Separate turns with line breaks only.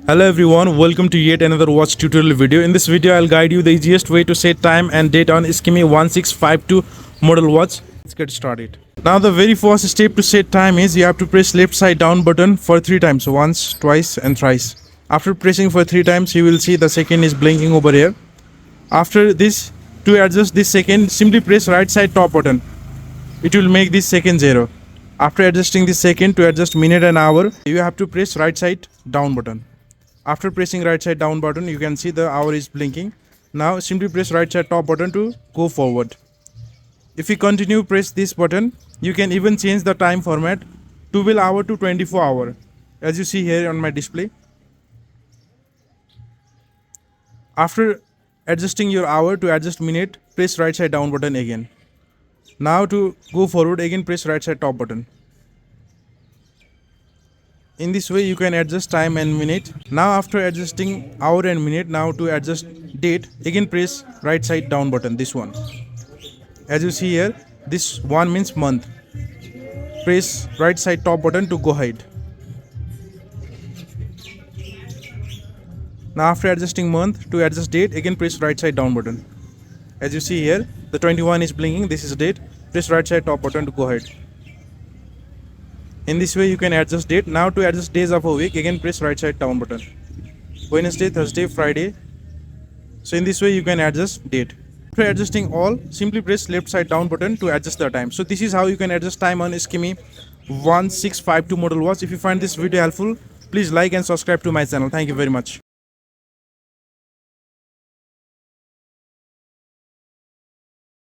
Hello everyone, welcome to yet another watch tutorial video. In this video, I'll guide you the easiest way to set time and date on Skmei 1652 model watch. Let's get started. Now the very first step to set time is you have to press left side down button for 3 times, once, twice and thrice. After pressing for 3 times, you will see the second is blinking over here. After this, to adjust this second, simply press right side top button. It will make this second 0. After adjusting this second, to adjust minute and hour, you have to press right side down button. After pressing right side down button, you can see the hour is blinking. Now simply press right side top button to go forward. If you continue press this button, you can even change the time format 12 hour to 24 hour, as you see here on my display. After adjusting your hour, to adjust minute, press right side down button again. Now to go forward, again press right side top button. In this way you can adjust time and minute. Now after adjusting hour and minute, now to adjust date, again press right side down button, this one. As you see here, this one means month. Press right side top button to go ahead. Now after adjusting month, to adjust date, again press right side down button. As you see here, the 21 is blinking, this is date. Press right side top button to go ahead. In this way you can adjust date. Now to adjust days of a week, again press right side down button. Wednesday, Thursday, Friday. So in this way you can adjust date. After adjusting all, simply press left side down button to adjust the time. So this is how you can adjust time on Skmei 1652 model watch. If you find this video helpful, please like and subscribe to my channel. Thank you very much.